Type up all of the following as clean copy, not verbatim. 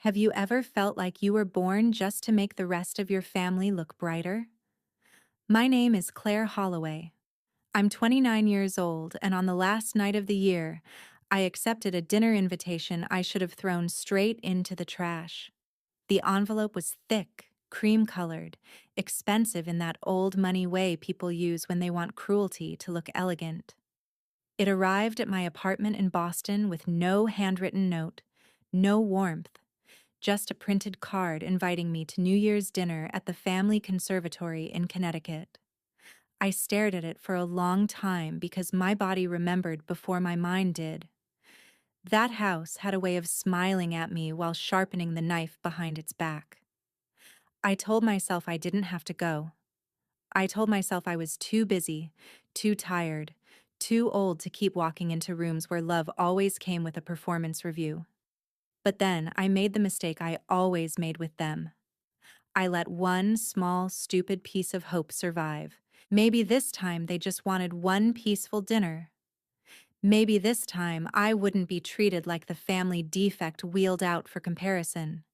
Have you ever felt like you were born just to make the rest of your family look brighter? My name is Claire Holloway. I'm 29 years old, and on the last night of the year, I accepted a dinner invitation I should have thrown straight into the trash. The envelope was thick, cream-colored, expensive in that old money way people use when they want cruelty to look elegant. It arrived at my apartment in Boston with no handwritten note, no warmth, just a printed card inviting me to New Year's dinner at the family conservatory in Connecticut. I stared at it for a long time because my body remembered before my mind did. That house had a way of smiling at me while sharpening the knife behind its back. I told myself I didn't have to go. I told myself I was too busy, too tired, too old to keep walking into rooms where love always came with a performance review. But then I made the mistake I always made with them. I let one small, stupid piece of hope survive. Maybe this time they just wanted one peaceful dinner. Maybe this time I wouldn't be treated like the family defect wheeled out for comparison.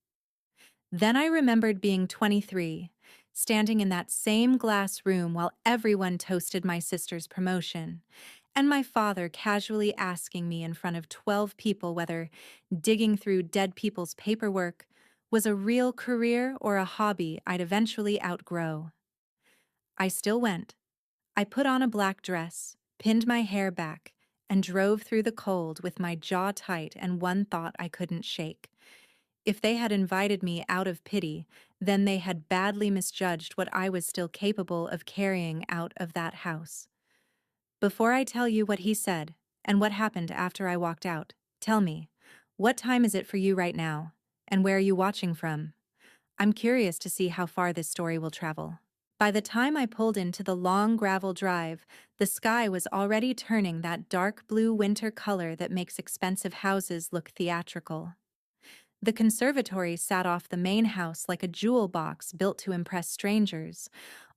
Then I remembered being 23, standing in that same glass room while everyone toasted my sister's promotion, and my father casually asking me in front of 12 people whether digging through dead people's paperwork was a real career or a hobby I'd eventually outgrow. I still went. I put on a black dress, pinned my hair back, and drove through the cold with my jaw tight and one thought I couldn't shake. If they had invited me out of pity, then they had badly misjudged what I was still capable of carrying out of that house. Before I tell you what he said and what happened after I walked out, tell me, what time is it for you right now, and where are you watching from? I'm curious to see how far this story will travel. By the time I pulled into the long gravel drive, the sky was already turning that dark blue winter color that makes expensive houses look theatrical. The conservatory sat off the main house like a jewel box built to impress strangers,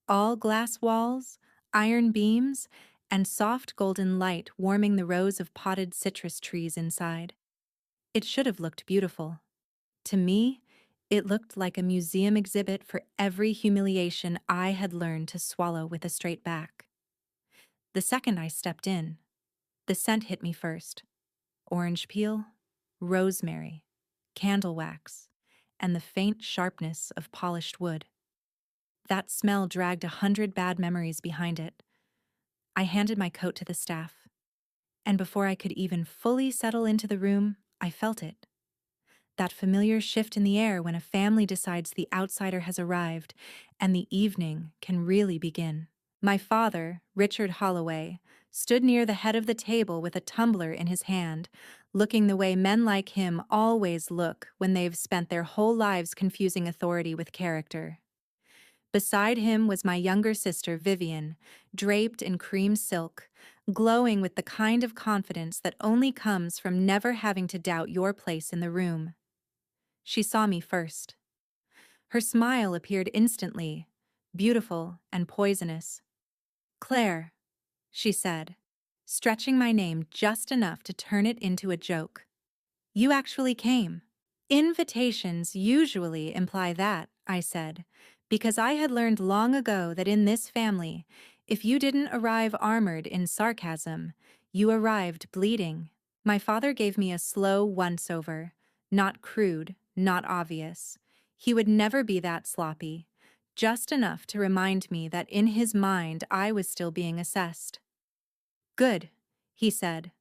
all glass walls, iron beams, and soft golden light warming the rows of potted citrus trees inside. It should have looked beautiful. To me, it looked like a museum exhibit for every humiliation I had learned to swallow with a straight back. The second I stepped in, the scent hit me first. Orange peel, rosemary, candle wax, and the faint sharpness of polished wood. That smell dragged 100 bad memories behind it. I handed my coat to the staff, and before I could even fully settle into the room, I felt it. That familiar shift in the air when a family decides the outsider has arrived and the evening can really begin. My father, Richard Holloway, stood near the head of the table with a tumbler in his hand, looking the way men like him always look when they've spent their whole lives confusing authority with character. Beside him was my younger sister, Vivian, draped in cream silk, glowing with the kind of confidence that only comes from never having to doubt your place in the room. She saw me first. Her smile appeared instantly, beautiful and poisonous. "Claire," she said, stretching my name just enough to turn it into a joke. "You actually came." "Invitations usually imply that," I said, because I had learned long ago that in this family, if you didn't arrive armored in sarcasm, you arrived bleeding. My father gave me a slow once-over, not crude, not obvious. He would never be that sloppy, just enough to remind me that in his mind I was still being assessed. "Good," he said.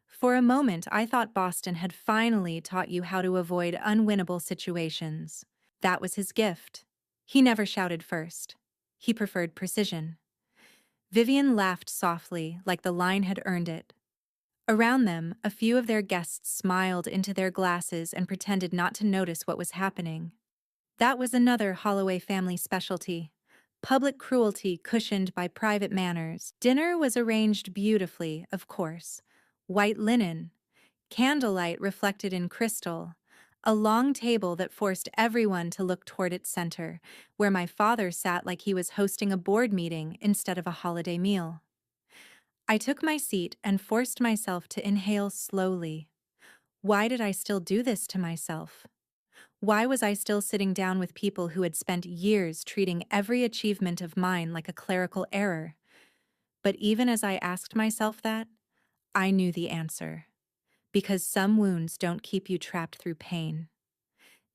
"For a moment I thought Boston had finally taught you how to avoid unwinnable situations." That was his gift. He never shouted first. He preferred precision. Vivian laughed softly, like the line had earned it. Around them, a few of their guests smiled into their glasses and pretended not to notice what was happening. That was another Holloway family specialty. Public cruelty cushioned by private manners. Dinner was arranged beautifully, of course. White linen, candlelight reflected in crystal, a long table that forced everyone to look toward its center, where my father sat like he was hosting a board meeting instead of a holiday meal. I took my seat and forced myself to inhale slowly. Why did I still do this to myself? Why was I still sitting down with people who had spent years treating every achievement of mine like a clerical error? But even as I asked myself that, I knew the answer. Because some wounds don't keep you trapped through pain.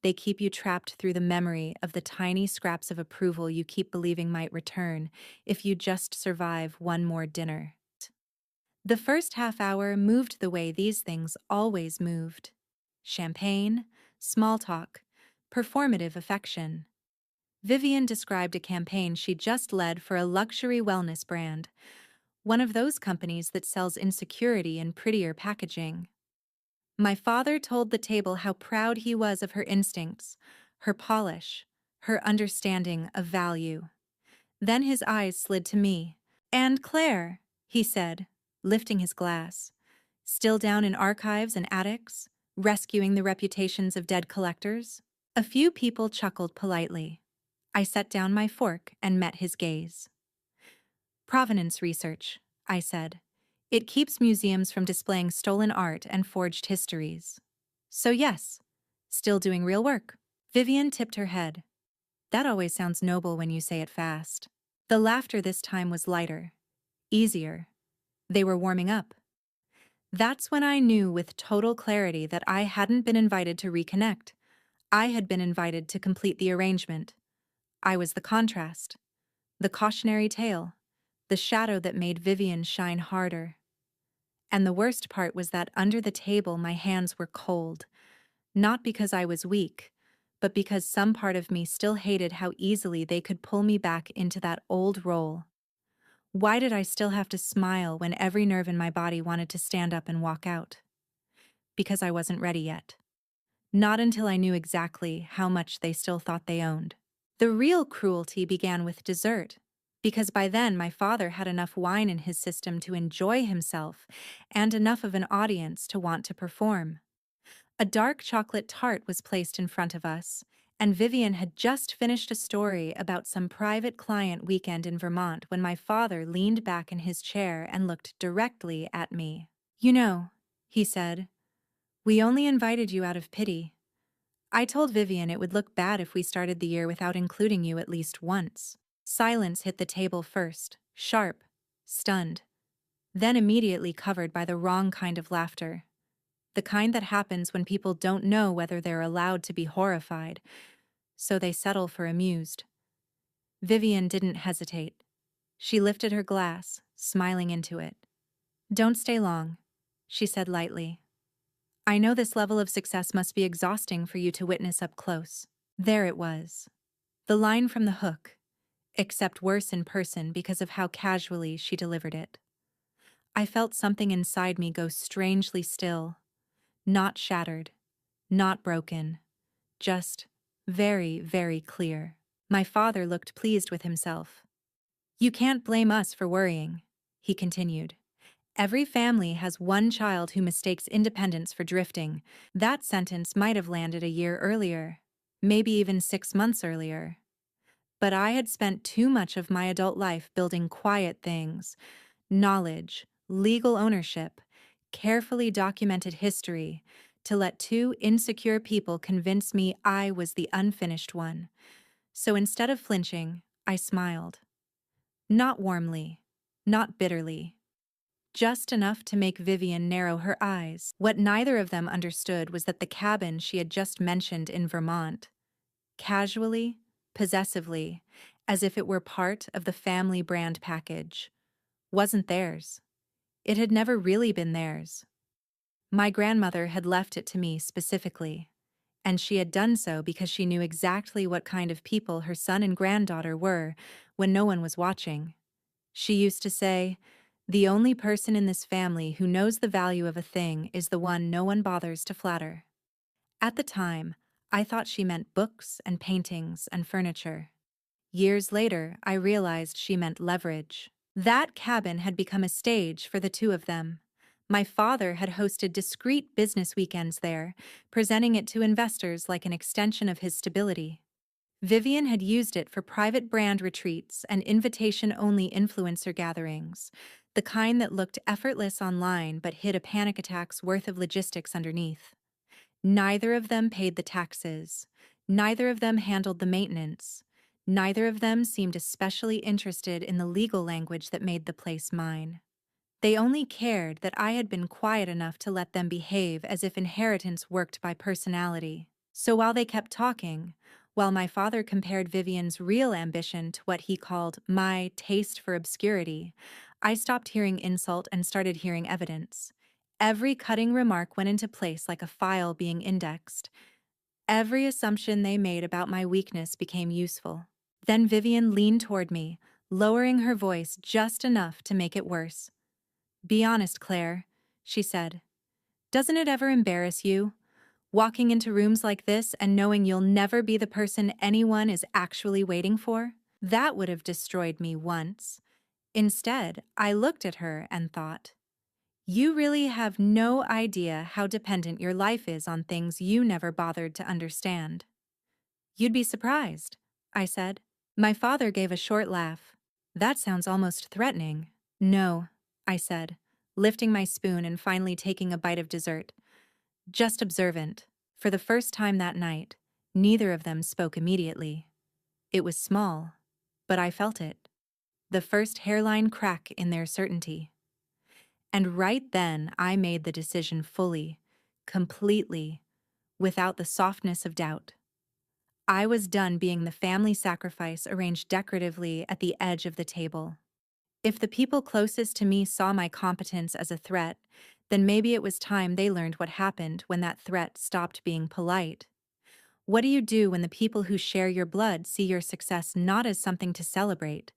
They keep you trapped through the memory of the tiny scraps of approval you keep believing might return if you just survive one more dinner. The first half hour moved the way these things always moved. Champagne, small talk, performative affection. Vivian described a campaign she just led for a luxury wellness brand, one of those companies that sells insecurity in prettier packaging. My father told the table how proud he was of her instincts, her polish, her understanding of value. Then his eyes slid to me. "And Claire," he said, lifting his glass, "still down in archives and attics, rescuing the reputations of dead collectors?" A few people chuckled politely. I set down my fork and met his gaze. "Provenance research," I said. "It keeps museums from displaying stolen art and forged histories." "So yes, still doing real work." Vivian tipped her head. "That always sounds noble when you say it fast." The laughter this time was lighter, easier. They were warming up. That's when I knew with total clarity that I hadn't been invited to reconnect. I had been invited to complete the arrangement. I was the contrast, the cautionary tale, the shadow that made Vivian shine harder. And the worst part was that under the table my hands were cold, not because I was weak, but because some part of me still hated how easily they could pull me back into that old role. Why did I still have to smile when every nerve in my body wanted to stand up and walk out? Because I wasn't ready yet. Not until I knew exactly how much they still thought they owned. The real cruelty began with dessert, because by then my father had enough wine in his system to enjoy himself and enough of an audience to want to perform. A dark chocolate tart was placed in front of us, and Vivian had just finished a story about some private client weekend in Vermont when my father leaned back in his chair and looked directly at me. "You know," he said, "we only invited you out of pity. I told Vivian it would look bad if we started the year without including you at least once." Silence hit the table first, sharp, stunned, then immediately covered by the wrong kind of laughter. The kind that happens when people don't know whether they're allowed to be horrified, so they settle for amused. Vivian didn't hesitate. She lifted her glass, smiling into it. "Don't stay long," she said lightly. "I know this level of success must be exhausting for you to witness up close." There it was. The line from the hook, except worse in person because of how casually she delivered it. I felt something inside me go strangely still, not shattered, not broken, just very, very clear. My father looked pleased with himself. "You can't blame us for worrying," he continued. "Every family has one child who mistakes independence for drifting." That sentence might have landed a year earlier, maybe even 6 months earlier. But I had spent too much of my adult life building quiet things, knowledge, legal ownership, carefully documented history, to let two insecure people convince me I was the unfinished one. So instead of flinching, I smiled. Not warmly, not bitterly. Just enough to make Vivian narrow her eyes. What neither of them understood was that the cabin she had just mentioned in Vermont, casually, possessively, as if it were part of the family brand package, wasn't theirs. It had never really been theirs. My grandmother had left it to me specifically, and she had done so because she knew exactly what kind of people her son and granddaughter were when no one was watching. She used to say, "The only person in this family who knows the value of a thing is the one no one bothers to flatter." At the time, I thought she meant books and paintings and furniture. Years later, I realized she meant leverage. That cabin had become a stage for the two of them. My father had hosted discreet business weekends there, presenting it to investors like an extension of his stability. Vivian had used it for private brand retreats and invitation-only influencer gatherings, the kind that looked effortless online but hid a panic attack's worth of logistics underneath. Neither of them paid the taxes. Neither of them handled the maintenance. Neither of them seemed especially interested in the legal language that made the place mine. They only cared that I had been quiet enough to let them behave as if inheritance worked by personality. So while they kept talking, while my father compared Vivian's real ambition to what he called my taste for obscurity, I stopped hearing insult and started hearing evidence. Every cutting remark went into place like a file being indexed. Every assumption they made about my weakness became useful. Then Vivian leaned toward me, lowering her voice just enough to make it worse. "Be honest, Claire," she said. "Doesn't it ever embarrass you? Walking into rooms like this and knowing you'll never be the person anyone is actually waiting for? That would have destroyed me once." Instead, I looked at her and thought, "You really have no idea how dependent your life is on things you never bothered to understand." "You'd be surprised," I said. My father gave a short laugh. "That sounds almost threatening." "No," I said, lifting my spoon and finally taking a bite of dessert. "Just observant." For the first time that night, neither of them spoke immediately. It was small, but I felt it. The first hairline crack in their certainty. And right then I made the decision fully, completely, without the softness of doubt. I was done being the family sacrifice arranged decoratively at the edge of the table. If the people closest to me saw my competence as a threat, then maybe it was time they learned what happened when that threat stopped being polite. What do you do when the people who share your blood see your success not as something to celebrate,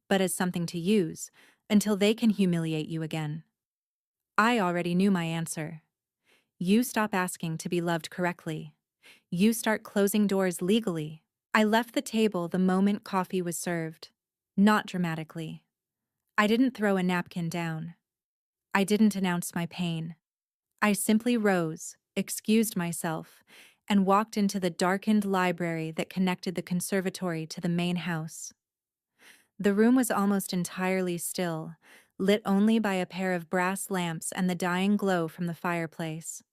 but as something to use, until they can humiliate you again? I already knew my answer. You stop asking to be loved correctly. You start closing doors legally. I left the table the moment coffee was served. Not dramatically. I didn't throw a napkin down. I didn't announce my pain. I simply rose, excused myself, and walked into the darkened library that connected the conservatory to the main house. The room was almost entirely still, lit only by a pair of brass lamps and the dying glow from the fireplace.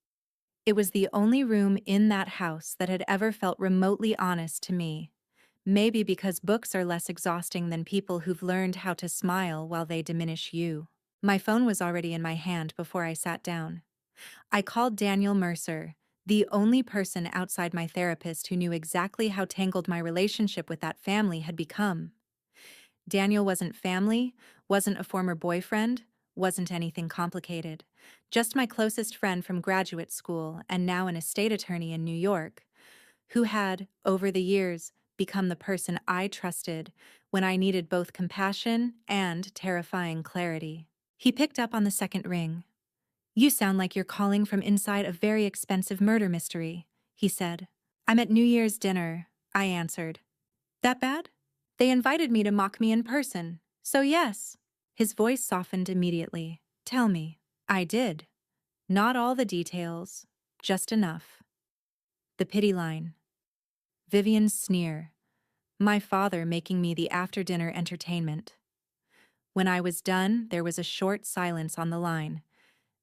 It was the only room in that house that had ever felt remotely honest to me. Maybe because books are less exhausting than people who've learned how to smile while they diminish you. My phone was already in my hand before I sat down. I called Daniel Mercer, the only person outside my therapist who knew exactly how tangled my relationship with that family had become. Daniel wasn't family, wasn't a former boyfriend, wasn't anything complicated. Just my closest friend from graduate school and now an estate attorney in New York, who had, over the years, become the person I trusted when I needed both compassion and terrifying clarity. He picked up on the second ring. "You sound like you're calling from inside a very expensive murder mystery," he said. "I'm at New Year's dinner," I answered. "That bad?" "They invited me to mock me in person, so yes." His voice softened immediately. "Tell me." I did. Not all the details, just enough. The pity line. Vivian's sneer. My father making me the after-dinner entertainment. When I was done, there was a short silence on the line,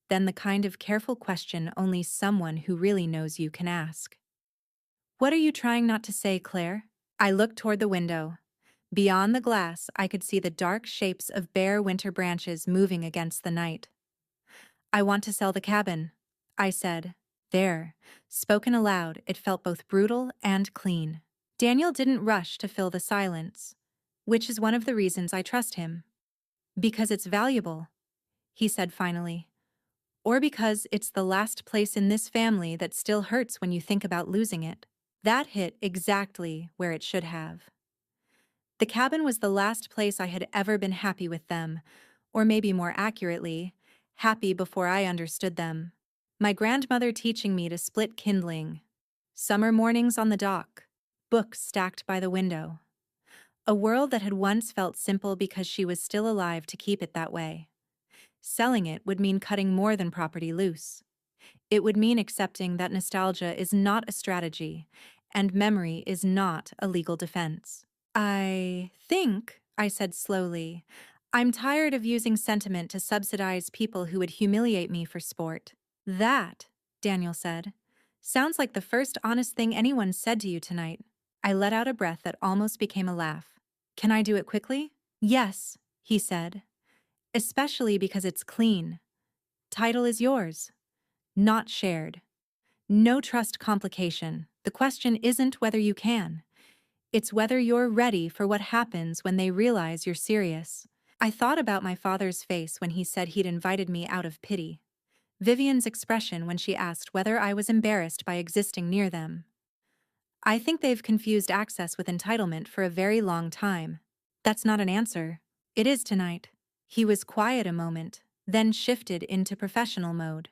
then the kind of careful question only someone who really knows you can ask. "What are you trying not to say, Claire?" I looked toward the window. Beyond the glass, I could see the dark shapes of bare winter branches moving against the night. "I want to sell the cabin," I said. There, spoken aloud, it felt both brutal and clean. Daniel didn't rush to fill the silence, which is one of the reasons I trust him. "Because it's valuable," he said finally. "Or because it's the last place in this family that still hurts when you think about losing it." That hit exactly where it should have. The cabin was the last place I had ever been happy with them, or maybe more accurately, happy before I understood them. My grandmother teaching me to split kindling, summer mornings on the dock, books stacked by the window. A world that had once felt simple because she was still alive to keep it that way. Selling it would mean cutting more than property loose. It would mean accepting that nostalgia is not a strategy, and memory is not a legal defense. "I think," I said slowly, "I'm tired of using sentiment to subsidize people who would humiliate me for sport." "That," Daniel said, Sounds like the first honest thing anyone said to you tonight. I let out a breath that almost became a laugh. Can I do it quickly? Yes, he said. Especially because it's clean. Title is yours. Not shared. No trust complication. The question isn't whether you can. It's whether you're ready for what happens when they realize you're serious. I thought about my father's face when he said he'd invited me out of pity. Vivian's expression when she asked whether I was embarrassed by existing near them. I think they've confused access with entitlement for a very long time. That's not an answer. It is tonight. He was quiet a moment, then shifted into professional mode.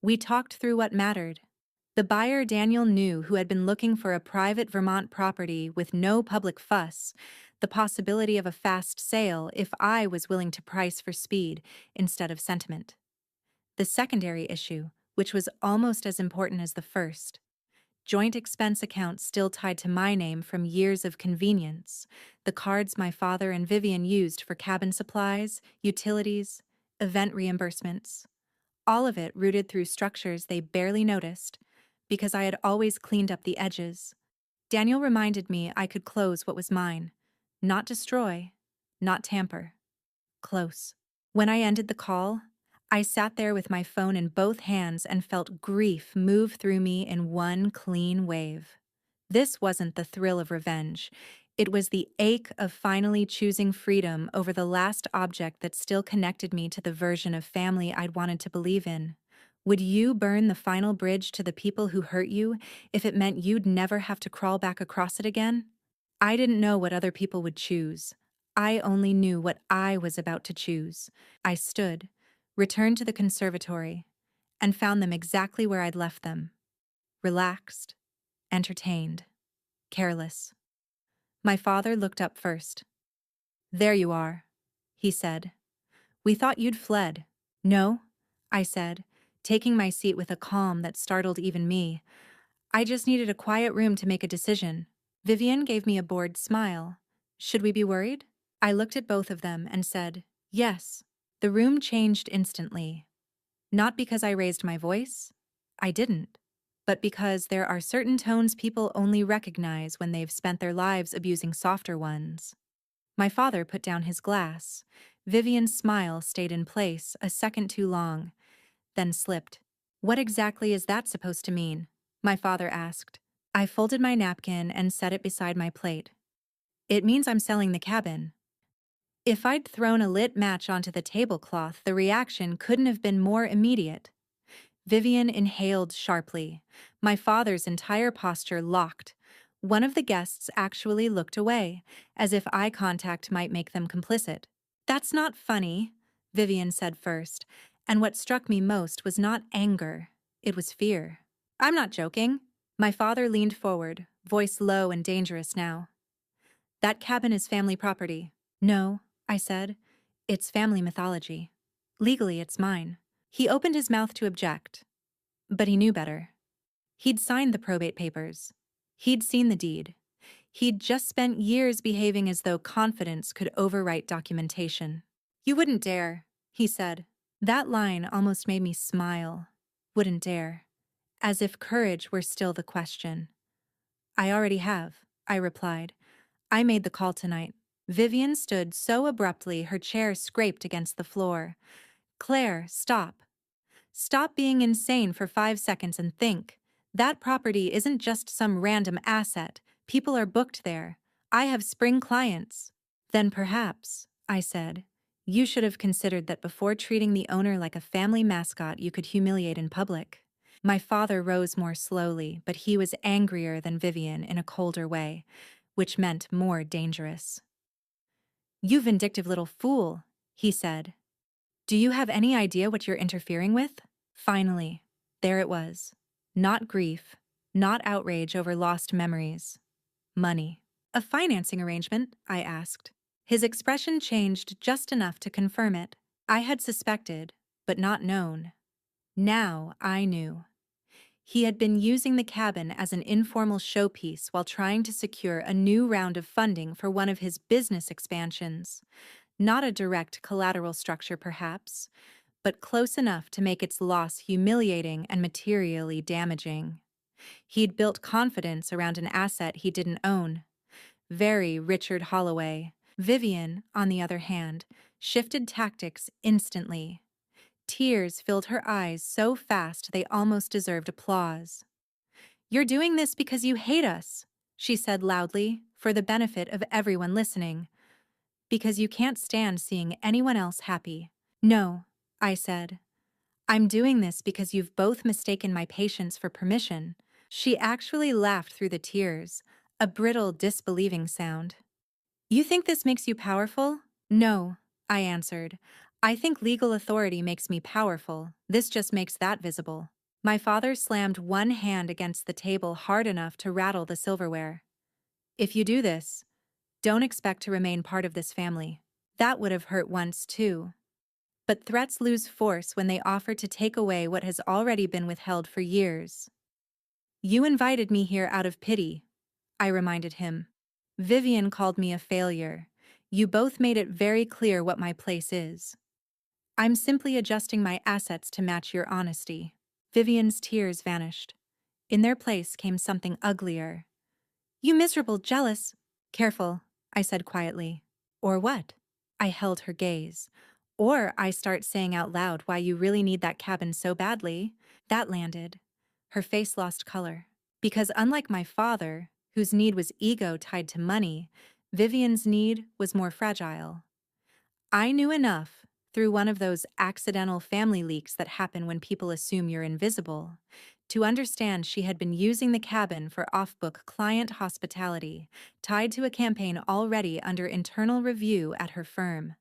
We talked through what mattered. The buyer Daniel knew, who had been looking for a private Vermont property with no public fuss, the possibility of a fast sale if I was willing to price for speed instead of sentiment. The secondary issue, which was almost as important as the first, joint expense accounts still tied to my name from years of convenience, the cards my father and Vivian used for cabin supplies, utilities, event reimbursements. All of it rooted through structures they barely noticed, because I had always cleaned up the edges. Daniel reminded me I could close what was mine, not destroy, not tamper. Close. When I ended the call, I sat there with my phone in both hands and felt grief move through me in one clean wave. This wasn't the thrill of revenge. It was the ache of finally choosing freedom over the last object that still connected me to the version of family I'd wanted to believe in. Would you burn the final bridge to the people who hurt you if it meant you'd never have to crawl back across it again? I didn't know what other people would choose. I only knew what I was about to choose. I stood, returned to the conservatory, and found them exactly where I'd left them. Relaxed, entertained, careless. My father looked up first. "There you are," he said. "We thought you'd fled." "No," I said, taking my seat with a calm that startled even me. "I just needed a quiet room to make a decision." Vivian gave me a bored smile. "Should we be worried?" I looked at both of them and said, "Yes." The room changed instantly. Not because I raised my voice. I didn't. But because there are certain tones people only recognize when they've spent their lives abusing softer ones. My father put down his glass. Vivian's smile stayed in place a second too long, then slipped. "What exactly is that supposed to mean?" my father asked. I folded my napkin and set it beside my plate. "It means I'm selling the cabin." If I'd thrown a lit match onto the tablecloth, the reaction couldn't have been more immediate. Vivian inhaled sharply. My father's entire posture locked. One of the guests actually looked away, as if eye contact might make them complicit. "That's not funny," Vivian said first, and what struck me most was not anger, it was fear. "I'm not joking." My father leaned forward, voice low and dangerous now. "That cabin is family property." "No," I said. "It's family mythology. Legally, it's mine." He opened his mouth to object, but he knew better. He'd signed the probate papers. He'd seen the deed. He'd just spent years behaving as though confidence could overwrite documentation. "You wouldn't dare," he said. That line almost made me smile. Wouldn't dare. As if courage were still the question. "I already have," I replied. "I made the call tonight." Vivian stood so abruptly her chair scraped against the floor. "Claire, stop. Stop being insane for 5 seconds and think. That property isn't just some random asset. People are booked there. I have spring clients." "Then perhaps," I said, "you should have considered that before treating the owner like a family mascot you could humiliate in public." My father rose more slowly, but he was angrier than Vivian in a colder way, which meant more dangerous. "You vindictive little fool," he said. "Do you have any idea what you're interfering with?" Finally, there it was. Not grief, not outrage over lost memories. Money. "A financing arrangement?" I asked. His expression changed just enough to confirm it. I had suspected, but not known. Now I knew. He had been using the cabin as an informal showpiece while trying to secure a new round of funding for one of his business expansions. Not a direct collateral structure, perhaps, but close enough to make its loss humiliating and materially damaging. He'd built confidence around an asset he didn't own. Very Richard Holloway. Vivian, on the other hand, shifted tactics instantly. Tears filled her eyes so fast they almost deserved applause. "You're doing this because you hate us," she said loudly, for the benefit of everyone listening. "Because you can't stand seeing anyone else happy." "No," I said. "I'm doing this because you've both mistaken my patience for permission." She actually laughed through the tears, a brittle, disbelieving sound. "You think this makes you powerful?" "No," I answered. "I think legal authority makes me powerful. This just makes that visible." My father slammed one hand against the table hard enough to rattle the silverware. "If you do this, don't expect to remain part of this family." That would have hurt once, too. But threats lose force when they offer to take away what has already been withheld for years. "You invited me here out of pity," I reminded him. "Vivian called me a failure. You both made it very clear what my place is. I'm simply adjusting my assets to match your honesty." Vivian's tears vanished. In their place came something uglier. "You miserable, jealous—" "Careful," I said quietly. "Or what?" I held her gaze. "Or I start saying out loud why you really need that cabin so badly." That landed. Her face lost color. Because unlike my father, whose need was ego tied to money, Vivian's need was more fragile. I knew enough, through one of those accidental family leaks that happen when people assume you're invisible, to understand she had been using the cabin for off-book client hospitality, tied to a campaign already under internal review at her firm.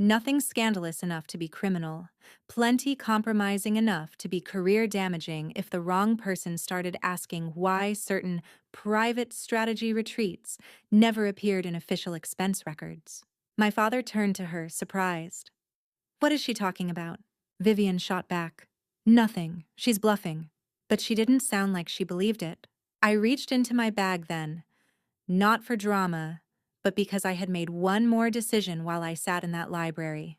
Nothing scandalous enough to be criminal, plenty compromising enough to be career-damaging if the wrong person started asking why certain private strategy retreats never appeared in official expense records. My father turned to her, surprised. "What is she talking about?" Vivian shot back. "Nothing. She's bluffing." But she didn't sound like she believed it. I reached into my bag then, not for drama, but because I had made one more decision while I sat in that library.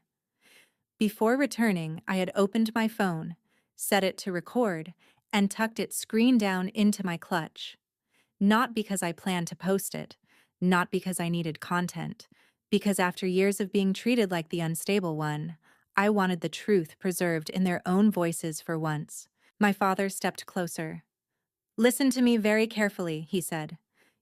Before returning, I had opened my phone, set it to record, and tucked it screen down into my clutch. Not because I planned to post it, not because I needed content, because after years of being treated like the unstable one, I wanted the truth preserved in their own voices for once. My father stepped closer. "Listen to me very carefully," he said.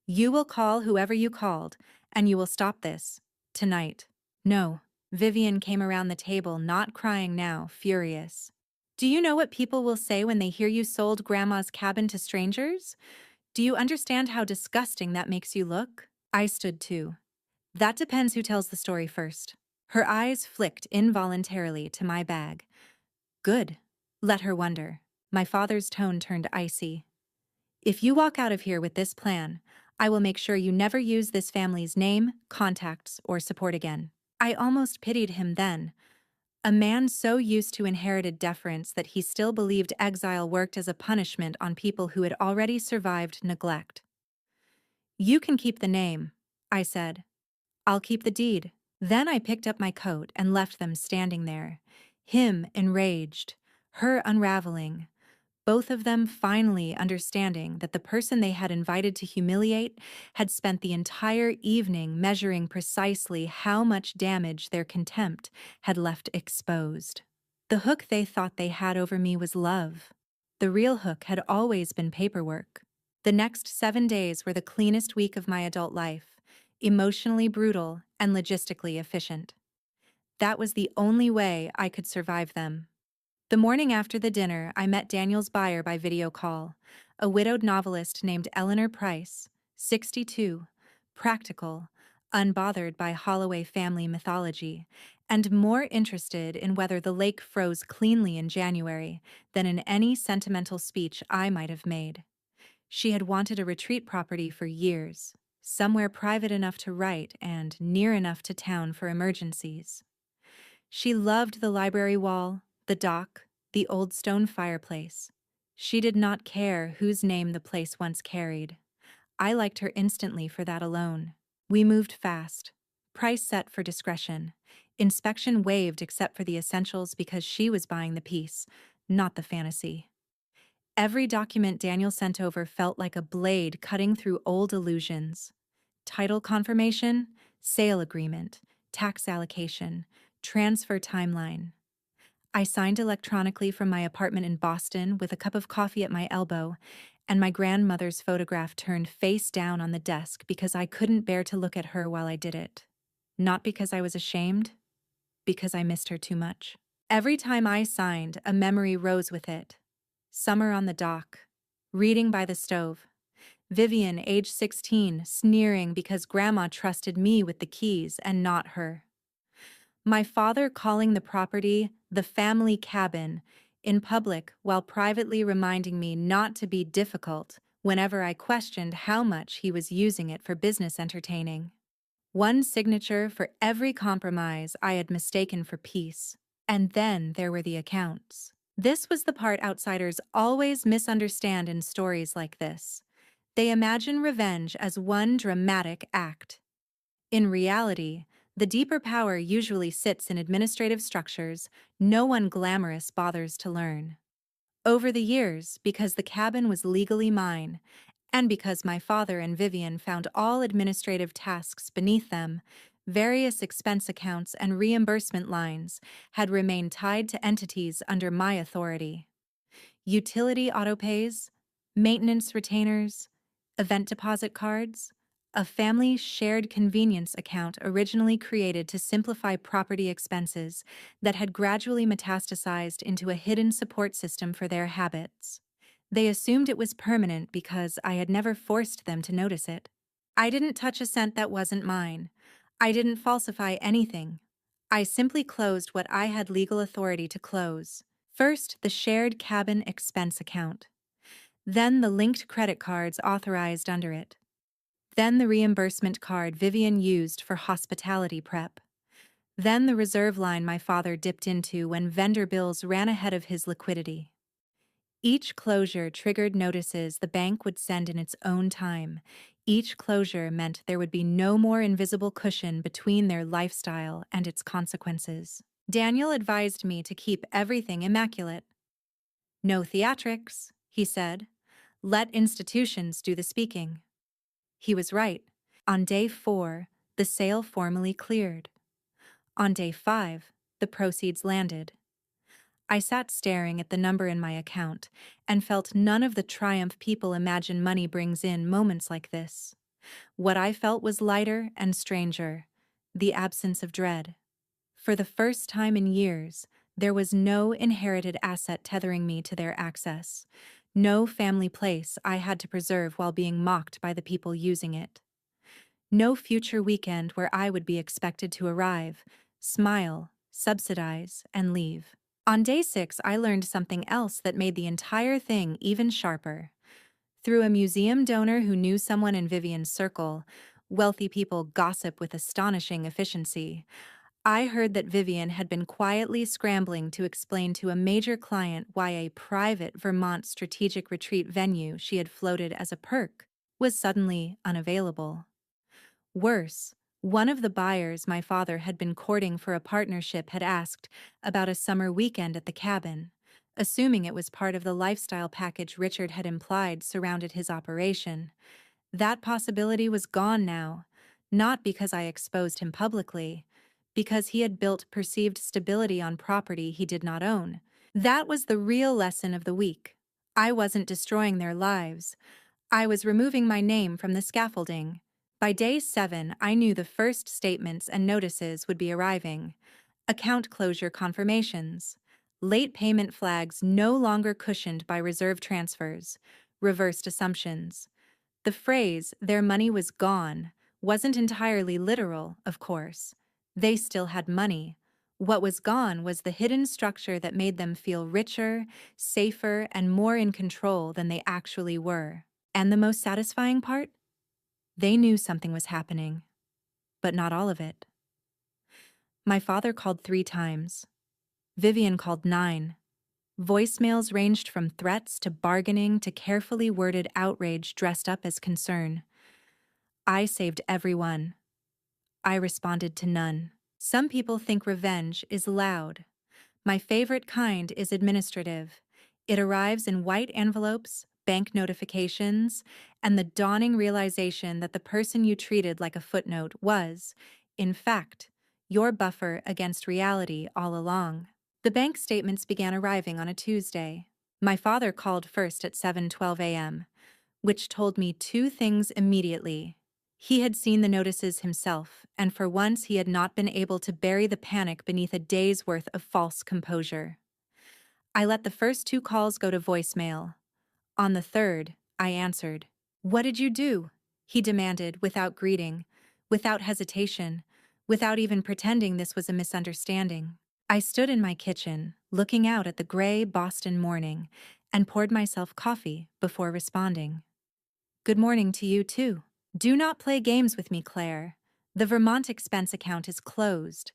"You will call whoever you called, and you will stop this. Tonight." "No." Vivian came around the table, not crying now, furious. "Do you know what people will say when they hear you sold Grandma's cabin to strangers? Do you understand how disgusting that makes you look?" I stood too. "That depends who tells the story first." Her eyes flicked involuntarily to my bag. "Good. Let her wonder." My father's tone turned icy. "If you walk out of here with this plan, I will make sure you never use this family's name, contacts, or support again." I almost pitied him then. A man so used to inherited deference that he still believed exile worked as a punishment on people who had already survived neglect. "You can keep the name," I said. "I'll keep the deed." Then I picked up my coat and left them standing there. Him enraged, her unraveling, both of them finally understanding that the person they had invited to humiliate had spent the entire evening measuring precisely how much damage their contempt had left exposed. The hook they thought they had over me was love. The real hook had always been paperwork. The next 7 days were the cleanest week of my adult life, emotionally brutal and logistically efficient. That was the only way I could survive them. The morning after the dinner, I met Daniel's buyer by video call, a widowed novelist named Eleanor Price, 62, practical, unbothered by Holloway family mythology, and more interested in whether the lake froze cleanly in January than in any sentimental speech I might have made. She had wanted a retreat property for years, somewhere private enough to write and near enough to town for emergencies. She loved the library wall, the dock, the old stone fireplace. She did not care whose name the place once carried. I liked her instantly for that alone. We moved fast. Price set for discretion. Inspection waived except for the essentials because she was buying the piece, not the fantasy. Every document Daniel sent over felt like a blade cutting through old illusions. Title confirmation, sale agreement, tax allocation, transfer timeline. I signed electronically from my apartment in Boston with a cup of coffee at my elbow, and my grandmother's photograph turned face down on the desk because I couldn't bear to look at her while I did it. Not because I was ashamed, because I missed her too much. Every time I signed, a memory rose with it. Summer on the dock, reading by the stove. Vivian, age 16, sneering because Grandma trusted me with the keys and not her. My father calling the property the family cabin in public while privately reminding me not to be difficult whenever I questioned how much he was using it for business entertaining. One signature for every compromise I had mistaken for peace. And then there were the accounts. This was the part outsiders always misunderstand in stories like this. They imagine revenge as one dramatic act. In reality, the deeper power usually sits in administrative structures no one glamorous bothers to learn. Over the years, because the cabin was legally mine, and because my father and Vivian found all administrative tasks beneath them, various expense accounts and reimbursement lines had remained tied to entities under my authority. Utility autopays, maintenance retainers, event deposit cards, a family shared convenience account originally created to simplify property expenses that had gradually metastasized into a hidden support system for their habits. They assumed it was permanent because I had never forced them to notice it. I didn't touch a cent that wasn't mine. I didn't falsify anything. I simply closed what I had legal authority to close. First, the shared cabin expense account. Then the linked credit cards authorized under it. Then the reimbursement card Vivian used for hospitality prep. Then the reserve line my father dipped into when vendor bills ran ahead of his liquidity. Each closure triggered notices the bank would send in its own time. Each closure meant there would be no more invisible cushion between their lifestyle and its consequences. Daniel advised me to keep everything immaculate. No theatrics, he said. Let institutions do the speaking. He was right. On day 4, the sale formally cleared. On day 5, the proceeds landed. I sat staring at the number in my account and felt none of the triumph people imagine money brings in moments like this. What I felt was lighter and stranger, the absence of dread. For the first time in years, there was no inherited asset tethering me to their access, no family place I had to preserve while being mocked by the people using it. No future weekend where I would be expected to arrive, smile, subsidize, and leave. On day 6, I learned something else that made the entire thing even sharper. Through a museum donor who knew someone in Vivian's circle, wealthy people gossip with astonishing efficiency. I heard that Vivian had been quietly scrambling to explain to a major client why a private Vermont strategic retreat venue she had floated as a perk was suddenly unavailable. Worse, one of the buyers my father had been courting for a partnership had asked about a summer weekend at the cabin, assuming it was part of the lifestyle package Richard had implied surrounded his operation. That possibility was gone now, not because I exposed him publicly, because he had built perceived stability on property he did not own. That was the real lesson of the week. I wasn't destroying their lives. I was removing my name from the scaffolding. By day 7, I knew the first statements and notices would be arriving. Account closure confirmations. Late payment flags no longer cushioned by reserve transfers. Reversed assumptions. The phrase, "their money was gone," wasn't entirely literal, of course. They still had money. What was gone was the hidden structure that made them feel richer, safer, and more in control than they actually were. And the most satisfying part? They knew something was happening, but not all of it. My father called 3 times. Vivian called 9. Voicemails ranged from threats to bargaining to carefully worded outrage dressed up as concern. I saved every one. I responded to none. Some people think revenge is loud. My favorite kind is administrative. It arrives in white envelopes, bank notifications, and the dawning realization that the person you treated like a footnote was, in fact, your buffer against reality all along. The bank statements began arriving on a Tuesday. My father called first at 7:12 a.m., which told me two things immediately. He had seen the notices himself, and for once he had not been able to bury the panic beneath a day's worth of false composure. I let the first two calls go to voicemail. On the third, I answered. "What did you do?" he demanded without greeting, without hesitation, without even pretending this was a misunderstanding. I stood in my kitchen, looking out at the gray Boston morning, and poured myself coffee before responding. "Good morning to you, too. Do not play games with me, Claire. The Vermont expense account is closed.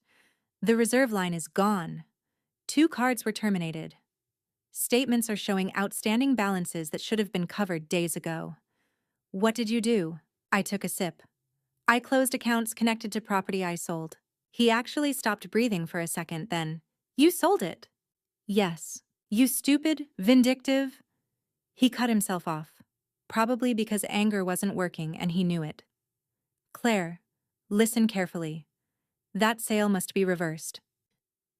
The reserve line is gone. 2 cards were terminated. Statements are showing outstanding balances that should have been covered days ago. What did you do?" I took a sip. "I closed accounts connected to property I sold." He actually stopped breathing for a second, then, "You sold it?" "Yes." "You stupid, vindictive." He cut himself off, probably because anger wasn't working and he knew it. "Claire, listen carefully. That sale must be reversed.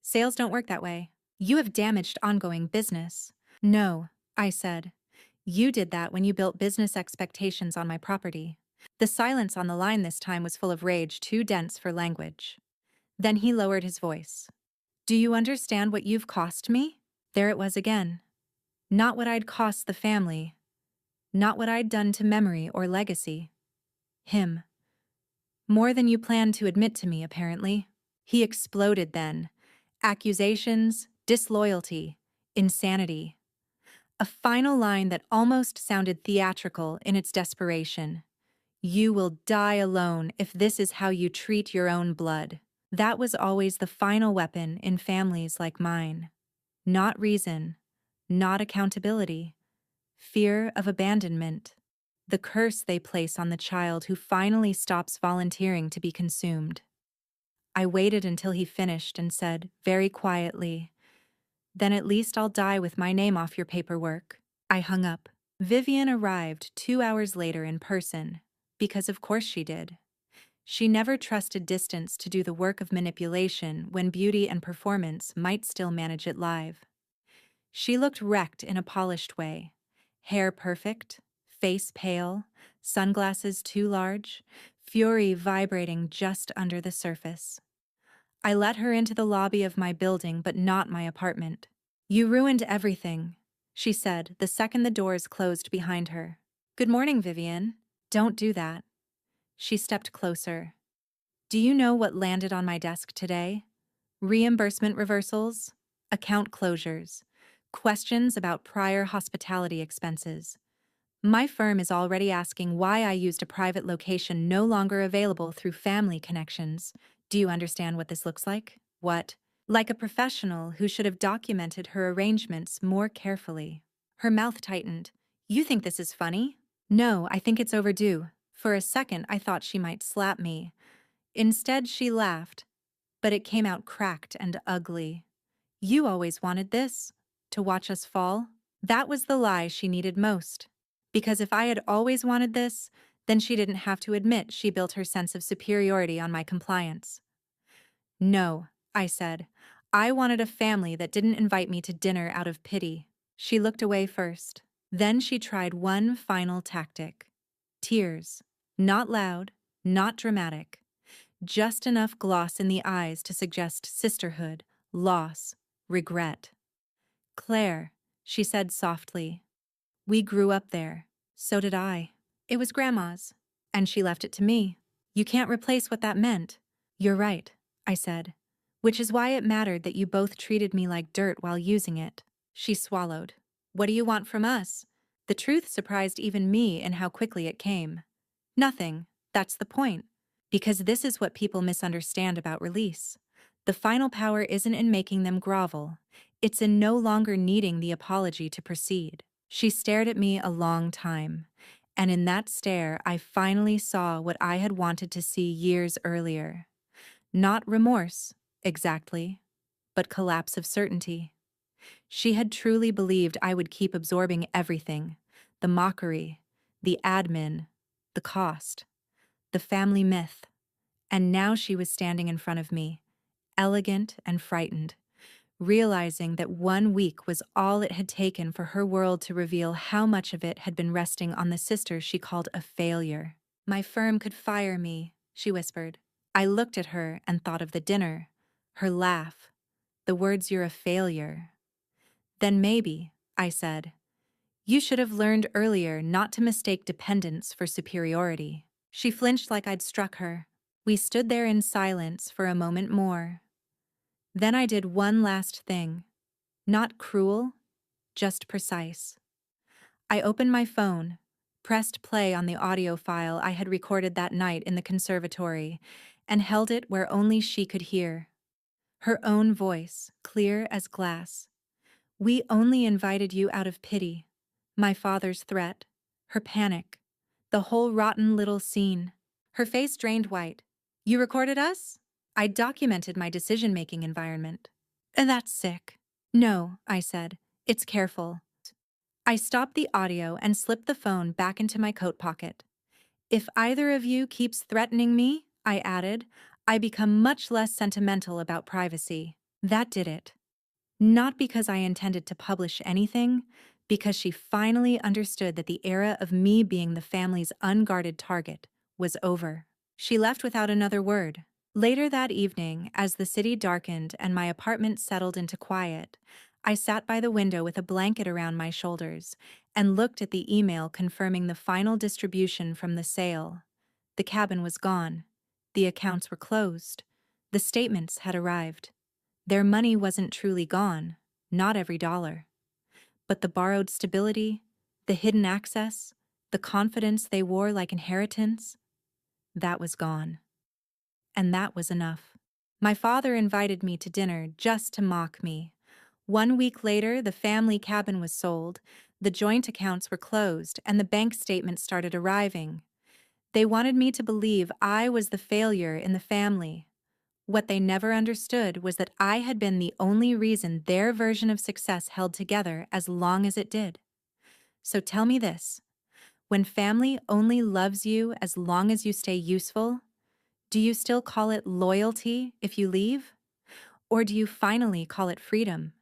Sales don't work that way. You have damaged ongoing business." "No," I said. "You did that when you built business expectations on my property." The silence on the line this time was full of rage too dense for language. Then he lowered his voice. "Do you understand what you've cost me?" There it was again. Not what I'd cost the family. Not what I'd done to memory or legacy. Him. "More than you planned to admit to me, apparently." He exploded then. Accusations, disloyalty, insanity. A final line that almost sounded theatrical in its desperation. "You will die alone if this is how you treat your own blood." That was always the final weapon in families like mine. Not reason, not accountability, fear of abandonment. The curse they place on the child who finally stops volunteering to be consumed. I waited until he finished and said, very quietly, "Then at least I'll die with my name off your paperwork." I hung up. Vivian arrived 2 hours later in person, because of course she did. She never trusted distance to do the work of manipulation when beauty and performance might still manage it live. She looked wrecked in a polished way. Hair perfect, face pale, sunglasses too large, fury vibrating just under the surface. I let her into the lobby of my building, but not my apartment. "You ruined everything," she said the second the doors closed behind her. "Good morning, Vivian. Don't do that." She stepped closer. "Do you know what landed on my desk today? Reimbursement reversals, account closures, questions about prior hospitality expenses. My firm is already asking why I used a private location no longer available through family connections. Do you understand what this looks like?" "What?" "Like a professional who should have documented her arrangements more carefully." Her mouth tightened. "You think this is funny?" "No, I think it's overdue." For a second, I thought she might slap me. Instead, she laughed, but it came out cracked and ugly. "You always wanted this, to watch us fall." That was the lie she needed most. Because if I had always wanted this, then she didn't have to admit she built her sense of superiority on my compliance. "No," I said. "I wanted a family that didn't invite me to dinner out of pity." She looked away first. Then she tried one final tactic. Tears. Not loud, not dramatic. Just enough gloss in the eyes to suggest sisterhood, loss, regret. "Claire," she said softly. "We grew up there. So did I. It was Grandma's. And she left it to me. You can't replace what that meant." "You're right," I said. "Which is why it mattered that you both treated me like dirt while using it." She swallowed. "What do you want from us?" The truth surprised even me in how quickly it came. "Nothing. That's the point. Because this is what people misunderstand about release. The final power isn't in making them grovel. It's in no longer needing the apology to proceed." She stared at me a long time, and in that stare I finally saw what I had wanted to see years earlier. Not remorse, exactly, but collapse of certainty. She had truly believed I would keep absorbing everything: the mockery, the admin, the cost, the family myth. And now she was standing in front of me, elegant and frightened, realizing that 1 week was all it had taken for her world to reveal how much of it had been resting on the sister she called a failure. "My firm could fire me," she whispered. I looked at her and thought of the dinner, her laugh, the words, "You're a failure." "Then maybe," I said, "you should have learned earlier not to mistake dependence for superiority." She flinched like I'd struck her. We stood there in silence for a moment more. Then I did one last thing. Not cruel, just precise. I opened my phone, pressed play on the audio file I had recorded that night in the conservatory, and held it where only she could hear. Her own voice, clear as glass. "We only invited you out of pity." My father's threat, her panic, the whole rotten little scene. Her face drained white. "You recorded us?" I documented my decision-making environment. "That's sick." "No," I said. "It's careful." I stopped the audio and slipped the phone back into my coat pocket. "If either of you keeps threatening me," I added, "I become much less sentimental about privacy." That did it. Not because I intended to publish anything, because she finally understood that the era of me being the family's unguarded target was over. She left without another word. Later that evening, as the city darkened and my apartment settled into quiet, I sat by the window with a blanket around my shoulders and looked at the email confirming the final distribution from the sale. The cabin was gone. The accounts were closed. The statements had arrived. Their money wasn't truly gone, not every dollar. But the borrowed stability, the hidden access, the confidence they wore like inheritance, that was gone. And that was enough. My father invited me to dinner just to mock me. 1 week later, the family cabin was sold, the joint accounts were closed, and the bank statements started arriving. They wanted me to believe I was the failure in the family. What they never understood was that I had been the only reason their version of success held together as long as it did. So tell me this: when family only loves you as long as you stay useful, do you still call it loyalty if you leave? Or do you finally call it freedom?